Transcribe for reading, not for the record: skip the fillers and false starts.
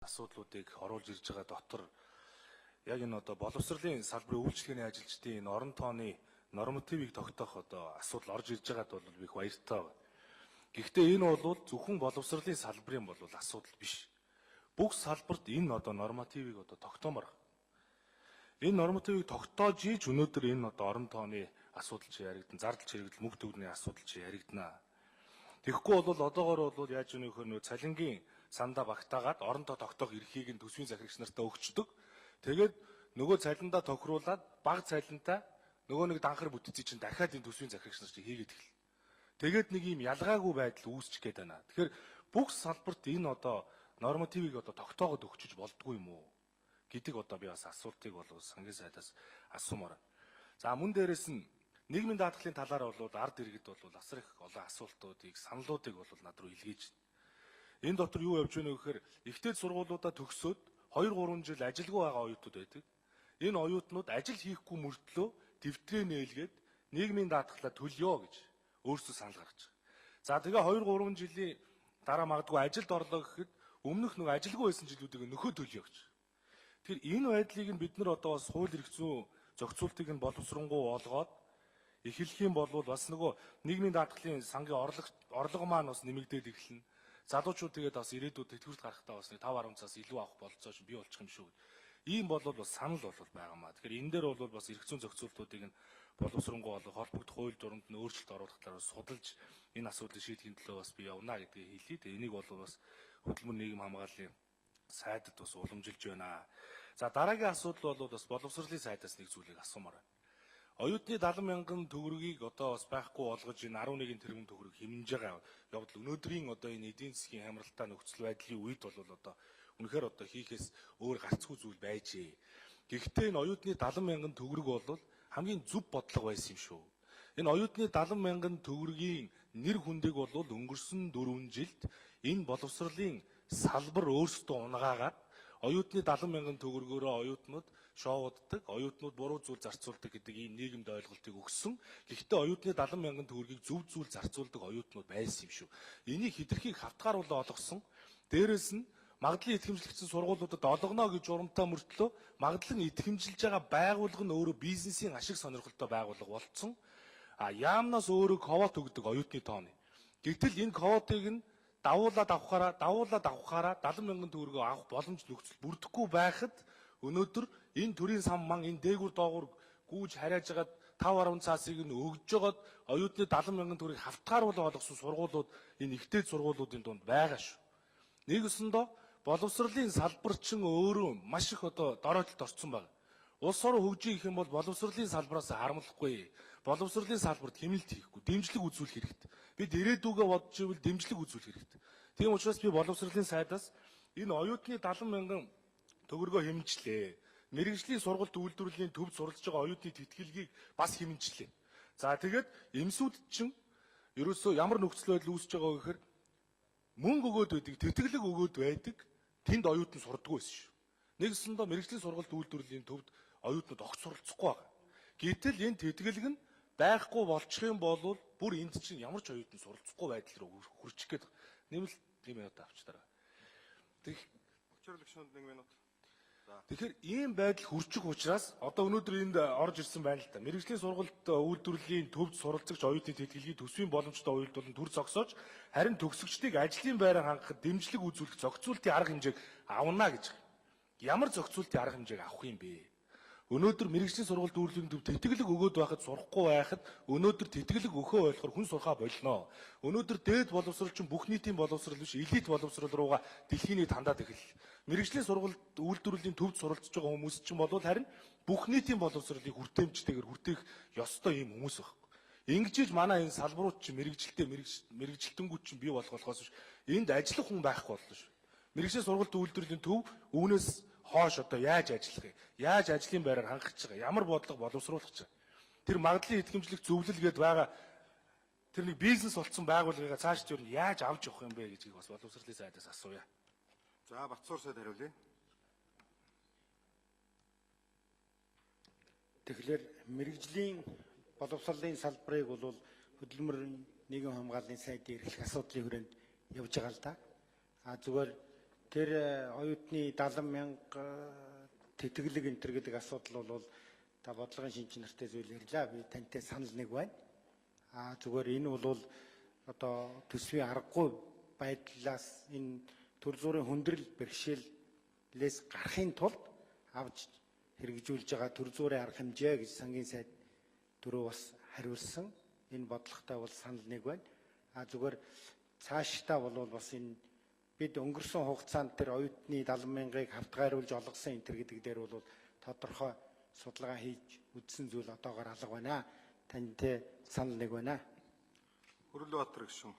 асуудлуудыг оруулж ирж байгаа дотор яг энэ одоо боловсролын салбарын үйлчлэгээний ажилчдын энэ орон тооны нормативыг тогтоох одоо асуудал орж ирж байгаад бол би их баяртай байна. Гэхдээ энэ бол зөвхөн боловсролын салбарын бол асуудал биш. Бүх салбарт энэ одоо нормативыг одоо тогтоомоор. Энэ нормативыг тогтоож ийж өнөөдөр энэ одоо орон тооны асуудал чи яригдан, зардал чирэгдэл, мөнгө төгрөгийн асуудал чи яригдана. Тэгэхгүй бол одоогоор бол яаж өнөөхөр нөө цалингийн сандаа багтаагаад орондоо тогтоох эрхийг нь төсвийн захирагч нартаа өгчдөг. Тэгээд нөгөө цалиндаа тохируулаад бага цалинтай нөгөө нэг данхар бүтцийг чинь дахиад энэ төсвийн захирагч нар чинь хийгээд эхэлнэ. Тэгээд нэг юм ялгаагүй байдал үүсчих гээд байна. Тэгэхээр бүх салбарт энэ одоо нормативыг одоо тогтоогод өгчөж болдгүй юм уу гэдэг одоо би бас асуултыг бол сангийн сайдаас асуумаар. За мөн дээрэс нь нийгмийн даатгалын талаар бол ард иргэд бол асар их олон асуултуудыг, саналуудыг бол над руу илгээж байна. Энэ дотор юу явж байна вэ гэхээр ихтэй сургуулиудаа төгсөөд 2-3 жил ажилгүй байгаа оюутнууд байдаг. Энэ оюутнууд ажил хийхгүй мөртлөө дэвтрээ нээлгээд нийгмийн даатгалаа төлөё гэж өөрсдөө санал гаргаж байгаа. За тэгээ 2-3 жилийн дараа магадгүй ажилд орлоо гэхэд өмнөх нэг ажилгүй байсан жилүүдийг нөхөө төлөё гэж. Тэгэхээр энэ байдлыг нь бид нар одоо бас хууль эрх зүйн зохицуултыг нь боловсронгуй олгоод эхлэх юм бол бас нөгөө нийгмийн даатгалын сангийн орлого маань бас нэмэгдээд эхэлнэ. Залуучууд тэгээд бас ирээдүйд тэтгэврт гарахтаа бас 5-10 цаас илүү авах болцооч бий болчих юм шүү. Ийм бол бас санал бол байгаамаа. Тэгэхээр энэ дээр бол бас эрх зүйн зохицуултуудыг нь боловсронгуй олох, холбогдох хууль дуурайнд нь өөрчлөлт оруулах талаар судалж энэ асуудлыг шийдэхин төлөө бас би явна гэдгийг хэлье. Тэгээ энийг бол бас хөдөлмөр нийгэм хамгааллын сайдад бас уламжилж байна. За дараагийн асуудал бол бас боловсролын сайдаас нэг зүйлийг асуумаар байна. Оюутны 70 мянган төгрөгийг одоо бас байхгүй болгож энэ 11 тэрбум төгрөг хэмнэж байгаа явдал өнөөдрийн одоо энэ эдийн засгийн хямралтай нөхцөл байдлын үед бол одоо үнэхээр одоо хийхээс өөр гарцгүй зүйл байжээ. Гэхдээ энэ оюутны 70 мянган төгрөг бол хамгийн зөв бодлого байсан юм шүү. Энэ оюутны 70 мянган төгрөгийн нэр хүндэг бол өнгөрсөн 4 жилд энэ боловсролын салбар өөрсдөө унгаагаад оюутны 70 мянган төгрөгөөрөө оюутнууд шоуддаг, оюутнууд буруу зүйл зарцуулдаг гэдэг ийм нийгэмд ойлголтыг өгсөн. Гэхдээ оюутны 70 мянган төгрөгийг зөв зүйл зарцуулдаг оюутнууд байсан юм шүү. Энийг хэтэрхийг хавтгааруулаа олгосон. Дээрээс нь магадлан итгэмжлэгдсэн сургуулиудад олгоно гэж урамтай мөртлөө магадлан итгэмжилж байгаа байгууллага нь өөрөө бизнесийн ашиг сонирхолтой байгууллага болцсон. Яамнаас өөрөө квот өгдөг оюутны тооны. Гэтэл энэ квотыг нь давуулаад авахаараа 70 мянган төгрөгөө авах боломж нөхцөл бүрдэхгүй байхад өнөөдөр энэ төрийн сан ман энэ дээгүр доогуур гүйж харааж агаад 5-10 цаасыг нь өгж жогоод оюутны 70 мянган төгрөгийг хавтгааруулаад олгосон сургуулиуд энэ ихтэй сургуулиудын дунд байгаа шүү. Нэгсэндээ боловсролын салбар чинь өөрөө маш их одоо доройтлолд орсон байна. Улс орон хөгжиж гэх юм бол боловсролын салбараас харамлахгүй. Боловсролын салбарт хэмнэлт хийхгүй, дэмжлэг үзүүлэх хэрэгтэй. Бид ирээдүгөө бодж ивэл дэмжлэг үзүүлэх хэрэгтэй. Тийм учраас би боловсролын сайдаас энэ оюутны 70 мянган төгрөгөө хэмжлээ. Мэргэжлийн сургалт үйлдвэрлэлийн төвд суралцж байгаа оюутны тэтгэлгийг бас хэмжлээ. За тэгээд эмсүүд чинь ерөөсөө ямар нөхцөл байдал үүсэж байгаа гэхээр мөнгө өгөөд байдаг, тэтгэлэг өгөөд байдаг, тэнд оюутан сурдаггүй байсан шүү. Нэгсэндээ мэргэжлийн сургалт үйлдвэрлэлийн төвд оюутнууд огт суралцахгүй байгаа. Гэтэл энэ тэтгэлэг нь байхгүй болчих юм бол бүр энд чинь ямар ч оюутан суралцахгүй байдал руу хүрчих гээд нэмэлт 1 минут авчтараа. Өчигдөр 1 минут. Тэгэхээр ийм байдал хүрчих учраас одоо өнөөдөр энд орж ирсэн байна л да. Мэргэжлийн сургалт үйлдвэрлэлийн төвд суралцагч оюутны тэтгэлгийг төсвийн боломжтой уялдуулан төр зогсоож харин төгсөгчдийг ажлын байраар хангахад дэмжлэг үзүүлэх зохицуултын арга хэмжээг авна гэж. Ямар зохицуултын арга хэмжээг авах юм бэ? Өнөөдөр мэргэжлийн сургалт үйлдвэрлэлийн төв тэтгэлэг өгөөд байхад сурахгүй байхад өнөөдөр тэтгэлэг өгөхөө ойлгохоор хүн сурхаа болно. Өнөөдөр дээд боловсрол чинь бүх нийтийн боловсрол биш, элит боловсрол руугаа дэлхийний тандаад эхэллээ. Мэргэжлийн сургалт үйлдвэрлэлийн төвд суралцж байгаа хүмүүс чинь бол харин бүх нийтийн боловсролыг хүртээмжтэйгээр хүртээх ёстой юм хүмүүс байна. Ингэж манай энэ салбарууд чинь мэргэжилтэнгүүд чинь бий болохоос биш. Энд ажиллах хүн байхгүй болно шүү. Мэргэжлийн сургалт үйлдвэрлэлийн төв үүнээс хоош одоо яаж ажиллах вэ? Яаж ажлын байраар хангах гэж байгаа? Ямар бодлого боловсруулах гэж байгаа? Тэр магадлалын итгэмжлэх зөвлөлгээд байгаа тэр нэг бизнес болцсон байгууллагыг цааш тэр нь яаж авч явах юм бэ гэдгийг бас боловсролын сайдаас асууя. За Батцуур сайд хариулъя. Тэгэхээр мэргэжлийн боловсролын салбарыг бол хөдөлмөр нийгэм хамгааллын сайдын эрхлэх асуудлын хүрээнд явж байгаа л да. Зүгээр Тэр оюутны 70,000 тэтгэлэг энтер гэдэг асуудал бол та бодлогын шинж нартай зүйл ярьлаа. Би тантай санал нэг байна. Зүгээр энэ бол одоо төсвийн аргагүй байдлаас энэ төр зүрийн хүндрэл бэрхшээлээс гарахын тулд авч хэрэгжүүлж байгаа төр зүрийн арга хэмжээ гэж сангийн сайд дөрөв бас хариулсан. Энэ бодлоготой бол санал нэг байна. Зүгээр цаашдаа бол бас энэ бид өнгөрсөн хугацаанд тэр оюутны 70,000-ыг хавтгайруулж олгосон энэ төр гэдэг дээр бол тодорхой судалгаа хийж үзсэн зүйл одоогоор алга байна. Тантай санал нэг байна. Хүрлбаатар гишүүн.